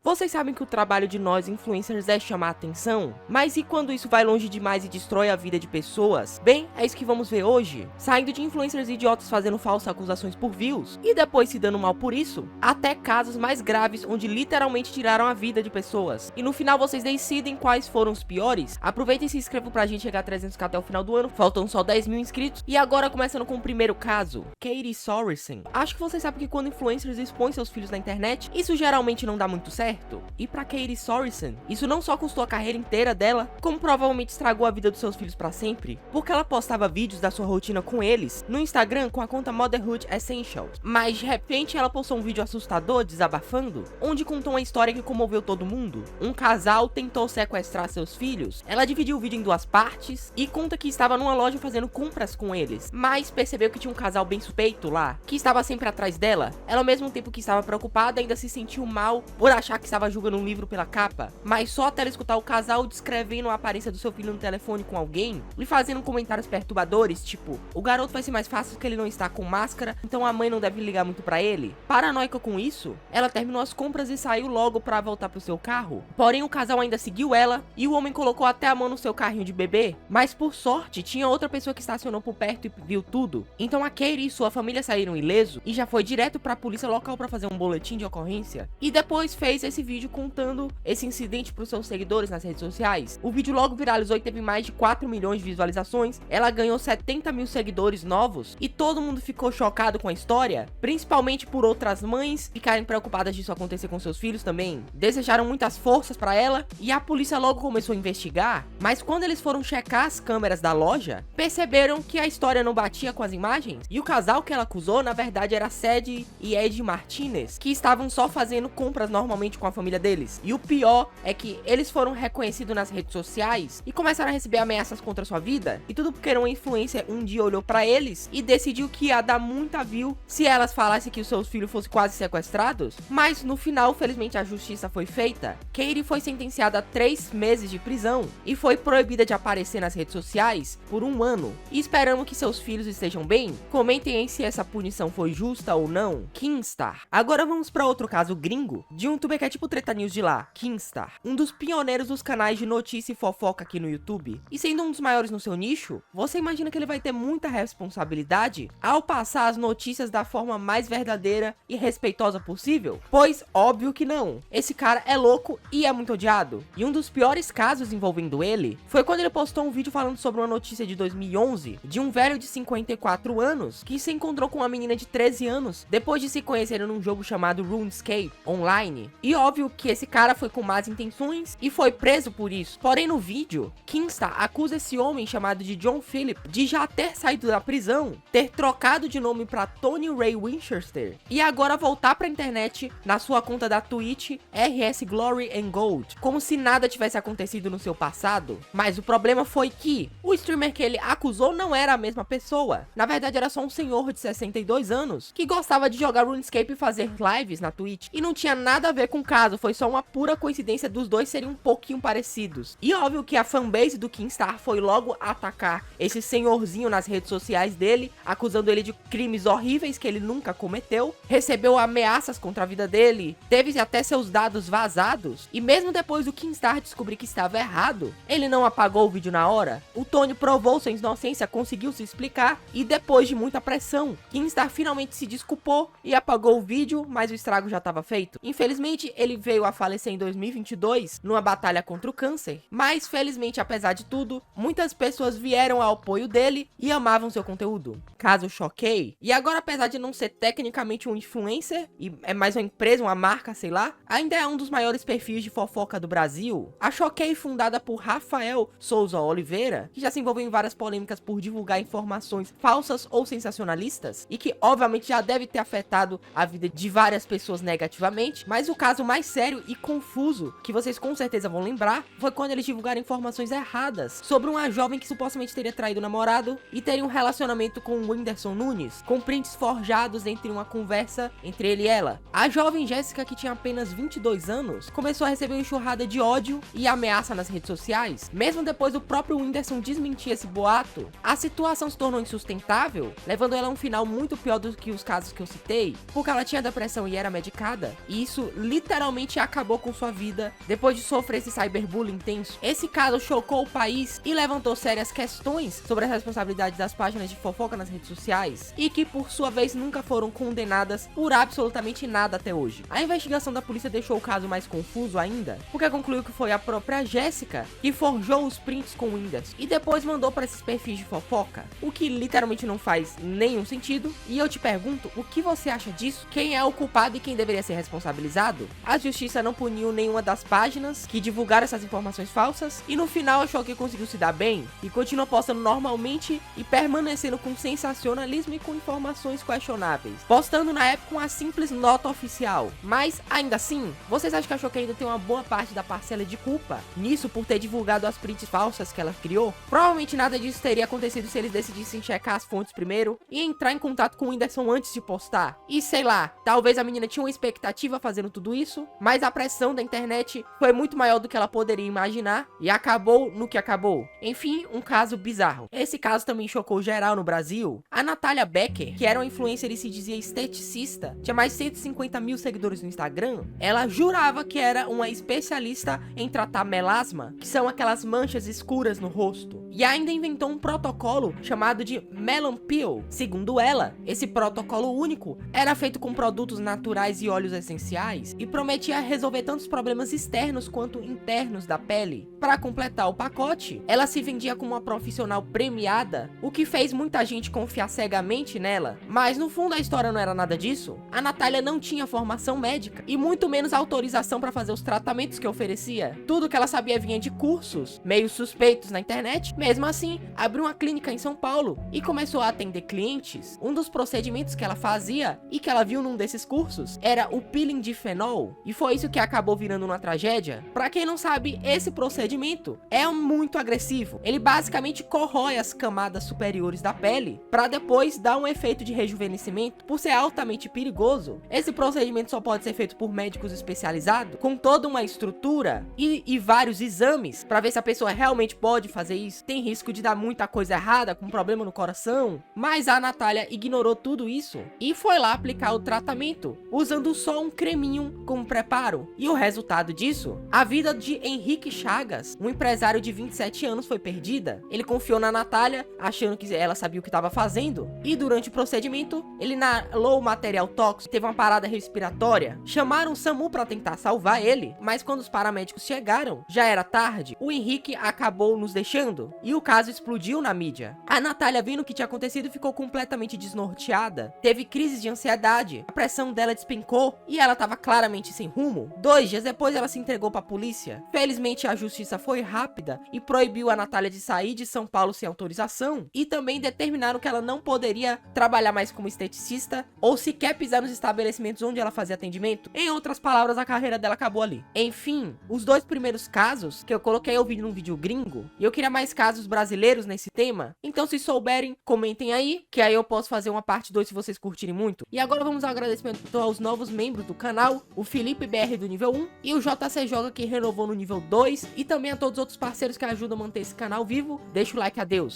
Vocês sabem que o trabalho de nós influencers é chamar atenção? Mas e quando isso vai longe demais e destrói a vida de pessoas? Bem, é isso que vamos ver hoje. Saindo de influencers idiotas fazendo falsas acusações por views e depois se dando mal por isso, até casos mais graves onde literalmente tiraram a vida de pessoas. E no final vocês decidem quais foram os piores. Aproveitem e se inscrevam pra gente chegar a 300k até o final do ano. Faltam só 10 mil inscritos. E agora começando com o primeiro caso, Katie Sorensen. Acho que vocês sabem que quando influencers expõem seus filhos na internet, isso geralmente não dá muito certo. E pra Katie Sorensen, isso não só custou a carreira inteira dela, como provavelmente estragou a vida dos seus filhos pra sempre, porque ela postava vídeos da sua rotina com eles no Instagram com a conta Motherhood Essentials. Mas de repente ela postou um vídeo assustador desabafando, onde contou uma história que comoveu todo mundo. Um casal tentou sequestrar seus filhos. Ela dividiu o vídeo em duas partes e conta que estava numa loja fazendo compras com eles, mas percebeu que tinha um casal bem suspeito lá, que estava sempre atrás dela. Ela, ao mesmo tempo que estava preocupada, ainda se sentiu mal por achar que estava julgando um livro pela capa, mas só até ela escutar o casal descrevendo a aparência do seu filho no telefone com alguém e fazendo comentários perturbadores, tipo, o garoto vai ser mais fácil porque ele não está com máscara, então a mãe não deve ligar muito pra ele. Paranoica com isso, ela terminou as compras e saiu logo pra voltar pro seu carro. Porém, o casal ainda seguiu ela e o homem colocou até a mão no seu carrinho de bebê, mas por sorte, tinha outra pessoa que estacionou por perto e viu tudo. Então a Katie e sua família saíram ileso e já foi direto pra polícia local pra fazer um boletim de ocorrência. E depois fez esse vídeo contando esse incidente pros seus seguidores nas redes sociais. O vídeo logo viralizou e teve mais de 4 milhões de visualizações. Ela ganhou 70 mil seguidores novos e todo mundo ficou chocado com a história, principalmente por outras mães ficarem preocupadas disso acontecer com seus filhos também. Desejaram muitas forças pra ela e a polícia logo começou a investigar, mas quando eles foram checar as câmeras da loja, perceberam que a história não batia com as imagens e o casal que ela acusou na verdade era Sadie e Ed Martinez, que estavam só fazendo compras normalmente com a família deles. E o pior é que eles foram reconhecidos nas redes sociais e começaram a receber ameaças contra sua vida, e tudo porque uma influencer um dia olhou pra eles e decidiu que ia dar muita view se elas falassem que os seus filhos fossem quase sequestrados. Mas no final, felizmente, a justiça foi feita. Katie foi sentenciada a 3 meses de prisão e foi proibida de aparecer nas redes sociais por 1 ano. E esperamos que seus filhos estejam bem. Comentem aí se essa punição foi justa ou não. Keemstar. Agora vamos pra outro caso gringo, de um youtuber que é tipo Treta News de lá, Keemstar, um dos pioneiros dos canais de notícia e fofoca aqui no YouTube. E sendo um dos maiores no seu nicho, você imagina que ele vai ter muita responsabilidade ao passar as notícias da forma mais verdadeira e respeitosa possível? Pois óbvio que não. Esse cara é louco e é muito odiado. E um dos piores casos envolvendo ele foi quando ele postou um vídeo falando sobre uma notícia de 2011 de um velho de 54 anos que se encontrou com uma menina de 13 anos depois de se conhecerem num jogo chamado RuneScape online. E óbvio que esse cara foi com más intenções e foi preso por isso. Porém, no vídeo, Keemstar acusa esse homem chamado de John Philip de já ter saído da prisão, ter trocado de nome para Tony Ray Winchester e agora voltar pra internet na sua conta da Twitch RS Glory and Gold, como se nada tivesse acontecido no seu passado. Mas o problema foi que o streamer que ele acusou não era a mesma pessoa. Na verdade, era só um senhor de 62 anos que gostava de jogar RuneScape e fazer lives na Twitch, e não tinha nada a ver com o caso, foi só uma pura coincidência dos dois serem um pouquinho parecidos. E óbvio que a fanbase do Keemstar foi logo atacar esse senhorzinho nas redes sociais dele, acusando ele de crimes horríveis que ele nunca cometeu, recebeu ameaças contra a vida dele, teve até seus dados vazados, e mesmo depois do Keemstar descobrir que estava errado, ele não apagou o vídeo na hora. O Tony provou sua inocência, conseguiu se explicar, e depois de muita pressão, Keemstar finalmente se desculpou e apagou o vídeo, mas o estrago já estava feito. Infelizmente, ele veio a falecer em 2022 numa batalha contra o câncer, mas felizmente, apesar de tudo, muitas pessoas vieram ao apoio dele e amavam seu conteúdo. Caso Choquei. E agora, apesar de não ser tecnicamente um influencer e é mais uma empresa, uma marca, sei lá, ainda é um dos maiores perfis de fofoca do Brasil. A Choquei, fundada por Rafael Souza Oliveira, que já se envolveu em várias polêmicas por divulgar informações falsas ou sensacionalistas e que obviamente já deve ter afetado a vida de várias pessoas negativamente, mas o caso mais sério e confuso, que vocês com certeza vão lembrar, foi quando eles divulgaram informações erradas sobre uma jovem que supostamente teria traído o namorado e teria um relacionamento com o Whindersson Nunes, com prints forjados entre uma conversa entre ele e ela. A jovem Jéssica, que tinha apenas 22 anos, começou a receber uma enxurrada de ódio e ameaça nas redes sociais. Mesmo depois do próprio Whindersson desmentir esse boato, a situação se tornou insustentável, levando ela a um final muito pior do que os casos que eu citei, porque ela tinha depressão e era medicada, e isso literalmente literalmente acabou com sua vida depois de sofrer esse cyberbullying intenso. Esse caso chocou o país e levantou sérias questões sobre as responsabilidades das páginas de fofoca nas redes sociais, e que por sua vez nunca foram condenadas por absolutamente nada até hoje. A investigação da polícia deixou o caso mais confuso ainda, porque concluiu que foi a própria Jéssica que forjou os prints com o Whindersson e depois mandou para esses perfis de fofoca, o que literalmente não faz nenhum sentido. E eu te pergunto, o que você acha disso? Quem é o culpado e quem deveria ser responsabilizado? A justiça não puniu nenhuma das páginas que divulgaram essas informações falsas e no final achou que conseguiu se dar bem e continua postando normalmente e permanecendo com sensacionalismo e com informações questionáveis, postando na época uma simples nota oficial. Mas ainda assim, vocês acham que a Choquei ainda tem uma boa parte da parcela de culpa nisso por ter divulgado as prints falsas que ela criou? Provavelmente nada disso teria acontecido se eles decidissem checar as fontes primeiro e entrar em contato com o Whindersson antes de postar. E sei lá, talvez a menina tinha uma expectativa fazendo tudo isso, mas a pressão da internet foi muito maior do que ela poderia imaginar e acabou no que acabou. Enfim, um caso bizarro. Esse caso também chocou geral no Brasil. A Natália Becker, que era uma influencer e se dizia esteticista, tinha mais de 150 mil seguidores no Instagram. Ela jurava que era uma especialista em tratar melasma, que são aquelas manchas escuras no rosto, e ainda inventou um protocolo chamado de Melon Peel. Segundo ela, esse protocolo único era feito com produtos naturais e óleos essenciais e prometia resolver tantos problemas externos quanto internos da pele. Para completar o pacote, ela se vendia como uma profissional premiada, o que fez muita gente confiar cegamente nela. Mas no fundo a história não era nada disso. A Natália não tinha formação médica e muito menos autorização para fazer os tratamentos que oferecia. Tudo que ela sabia vinha de cursos meio suspeitos na internet. Mesmo assim, abriu uma clínica em São Paulo e começou a atender clientes. Um dos procedimentos que ela fazia e que ela viu num desses cursos era o peeling de fenol, e foi isso que acabou virando uma tragédia. Para quem não sabe, esse procedimento é muito agressivo. Ele basicamente corrói as camadas superiores da pele para depois dar um efeito de rejuvenescimento. Por ser altamente perigoso, esse procedimento só pode ser feito por médicos especializados, com toda uma estrutura e vários exames para ver se a pessoa realmente pode fazer isso. Tem risco de dar muita coisa errada, com problema no coração. Mas a Natália ignorou tudo isso e foi lá aplicar o tratamento, usando só um creminho como preparo. E o resultado disso? A vida de Henrique Chagas, um empresário de 27 anos, foi perdida. Ele confiou na Natália, achando que ela sabia o que estava fazendo, e durante o procedimento, ele inalou material tóxico, teve uma parada respiratória. Chamaram o SAMU para tentar salvar ele, mas quando os paramédicos chegaram, já era tarde. O Henrique acabou nos deixando e o caso explodiu na mídia. A Natália, vendo o que tinha acontecido, ficou completamente desnorteada, teve crises de ansiedade, a pressão dela despencou e ela estava claramente sem rumo. 2 dias depois, ela se entregou para a polícia. Felizmente, a justiça foi rápida e proibiu a Natália de sair de São Paulo sem autorização, e também determinaram que ela não poderia trabalhar mais como esteticista ou sequer pisar nos estabelecimentos onde ela fazia atendimento. Em outras palavras, a carreira dela acabou ali. Enfim, os 2 primeiros casos que eu coloquei eu vi num vídeo gringo, e eu queria mais casos brasileiros nesse tema, então se souberem, comentem aí, que aí eu posso fazer uma parte 2 se vocês curtirem muito. E agora vamos ao agradecimento aos novos membros do canal, o Felipe BR do nível 1 e o JC Joga, que renovou no nível 2, e também a todos os outros parceiros que ajudam a manter esse canal vivo. Deixa o like, adeus.